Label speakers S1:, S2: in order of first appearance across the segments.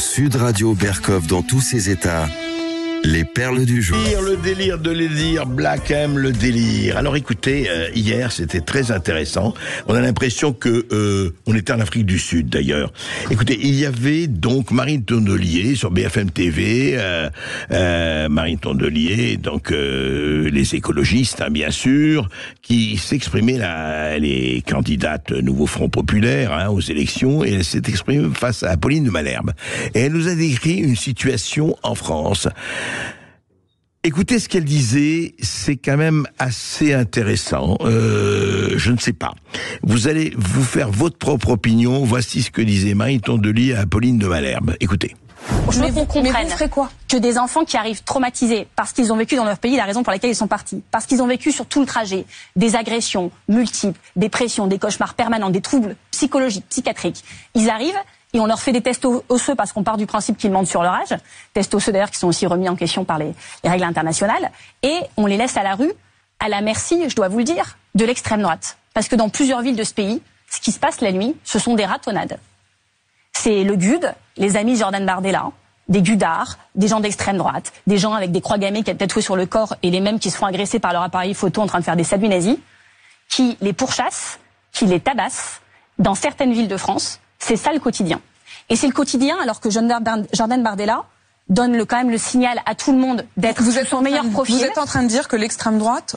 S1: Sud Radio Berkov dans tous ses états. Les perles du jour.
S2: Le délire de les dire, Black M, le délire. Alors écoutez, hier c'était très intéressant. On a l'impression que on était en Afrique du Sud d'ailleurs. Écoutez, il y avait donc Marine Tondelier sur BFM TV, Marine Tondelier, donc les écologistes hein, bien sûr, qui s'exprimaient là, les candidates Nouveau Front Populaire hein, aux élections, et elle s'est exprimée face à Apolline de Malherbe. Et elle nous a décrit une situation en France. Écoutez ce qu'elle disait, c'est quand même assez intéressant. Je ne sais pas. Vous allez vous faire votre propre opinion. Voici ce que disait Marine Tondelier à Apolline de Malherbe. Écoutez.
S3: Je veux qu'on comprenne que des enfants qui arrivent traumatisés parce qu'ils ont vécu dans leur pays la raison pour laquelle ils sont partis, parce qu'ils ont vécu sur tout le trajet des agressions multiples, des pressions, des cauchemars permanents, des troubles psychologiques, psychiatriques, ils arrivent et on leur fait des tests osseux parce qu'on part du principe qu'ils mentent sur leur âge, tests osseux d'ailleurs qui sont aussi remis en question par les règles internationales, et on les laisse à la rue, à la merci, je dois vous le dire, de l'extrême droite. Parce que dans plusieurs villes de ce pays, ce qui se passe la nuit, ce sont des ratonnades. C'est le GUD, les amis de Jordan Bardella, des gudards, des gens d'extrême droite, des gens avec des croix gammées tatouées sur le corps et les mêmes qui se font agresser par leur appareil photo en train de faire des saluts nazis, qui les pourchassent, qui les tabassent dans certaines villes de France. C'est ça le quotidien. Et c'est le quotidien alors que Jordan Bardella donne quand même le signal à tout le monde d'être son meilleur profil.
S4: Vous êtes en train de dire que l'extrême droite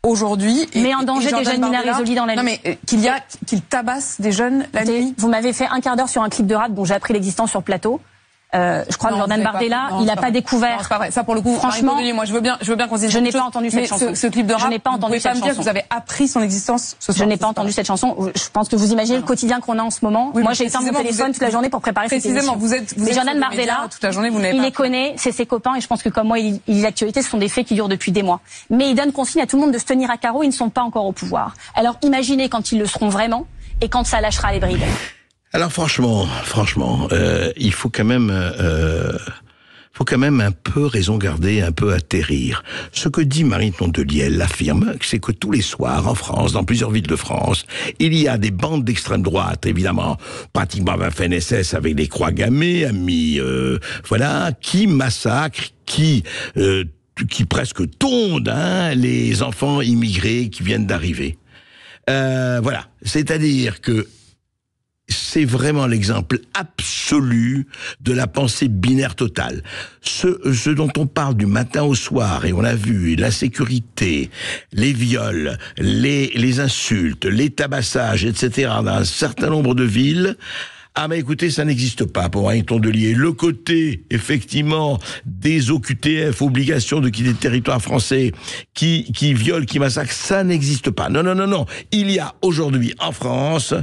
S4: aujourd'hui
S3: met en danger des jeunes mineurs isolés dans la nuit.
S4: Non mais qu'il tabasse des jeunes la nuit.
S3: Vous m'avez fait un quart d'heure sur un clip de rap dont j'ai appris l'existence sur plateau. Je crois que Jordan Bardella, il n'a pas découvert.
S4: Non, c'est pas vrai. Ça pour le coup,
S3: franchement,
S4: moi je veux bien qu'on se dise.
S3: Je n'ai pas entendu cette chanson.
S4: Ce clip de rap,
S3: je n'ai pas entendu cette chanson.
S4: Vous pouvez pas me dire que vous avez appris son existence ce soir.
S3: Je n'ai pas entendu cette chanson. Je pense que vous imaginez le quotidien qu'on a en ce moment.
S4: Oui,
S3: moi, j'ai éteint mon téléphone toute la journée pour préparer cette émission.
S4: Précisément,
S3: mais Jordan Bardella,
S4: toute la journée, vous n'avez
S3: il
S4: pas
S3: les connaît, c'est ses copains, et je pense que comme moi, il lit l'actualité. Ce sont des faits qui durent depuis des mois. Mais il donne consigne à tout le monde de se tenir à carreau. Ils ne sont pas encore au pouvoir. Alors imaginez quand ils le seront vraiment et quand ça lâchera les brides.
S2: Alors franchement, il faut quand même un peu raison garder, un peu atterrir. Ce que dit Marine Tondelier, elle l'affirme, c'est que tous les soirs en France, dans plusieurs villes de France, il y a des bandes d'extrême droite, évidemment, pratiquement FNSS avec des croix gammées, qui massacrent, qui presque tondent les enfants immigrés qui viennent d'arriver. C'est-à-dire que c'est vraiment l'exemple absolu de la pensée binaire totale. Ce dont on parle du matin au soir, et on a vu la sécurité, les viols, les insultes, les tabassages, etc., dans un certain nombre de villes. Ah mais écoutez, ça n'existe pas pour Marine Tondelier. Le côté, effectivement, des OQTF, obligation de quitter le territoire français, qui violent, qui massacrent, ça n'existe pas. Non. Il y a aujourd'hui en France,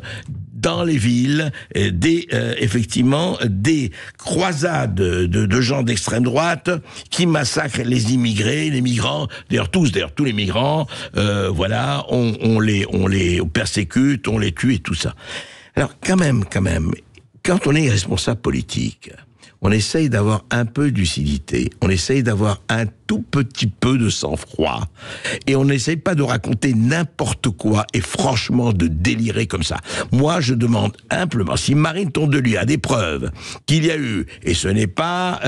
S2: dans les villes, effectivement, des croisades de gens d'extrême droite qui massacrent les immigrés, les migrants, tous les migrants, on les persécute, on les tue et tout ça. Alors, quand même, quand on est responsable politique, on essaye d'avoir un peu de lucidité, on essaye d'avoir un tout petit peu de sang-froid, et on n'essaye pas de raconter n'importe quoi et franchement de délirer comme ça. Moi, je demande simplement, si Marine Tondelier a des preuves qu'il y a eu, et ce n'est pas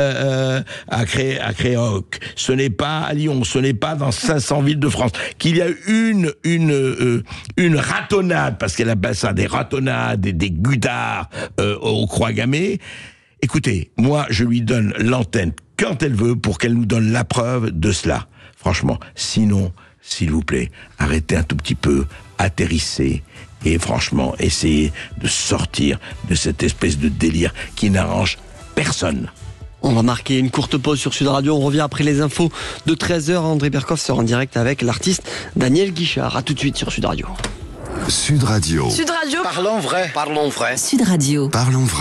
S2: à Créoc, ce n'est pas à Lyon, ce n'est pas dans 500 villes de France, qu'il y a eu une ratonnade, parce qu'elle appelle ça des ratonnades, des gudards aux croix gammées. Écoutez, moi, je lui donne l'antenne quand elle veut pour qu'elle nous donne la preuve de cela. Franchement, sinon, s'il vous plaît, arrêtez un tout petit peu, atterrissez et franchement, essayez de sortir de cette espèce de délire qui n'arrange personne.
S5: On va marquer une courte pause sur Sud Radio. On revient après les infos de 13h. André Berkov sera en direct avec l'artiste Daniel Guichard. À tout de suite sur Sud Radio.
S1: Sud Radio.
S6: Sud Radio.
S7: Parlons vrai.
S6: Parlons vrai.
S8: Sud Radio.
S1: Parlons vrai.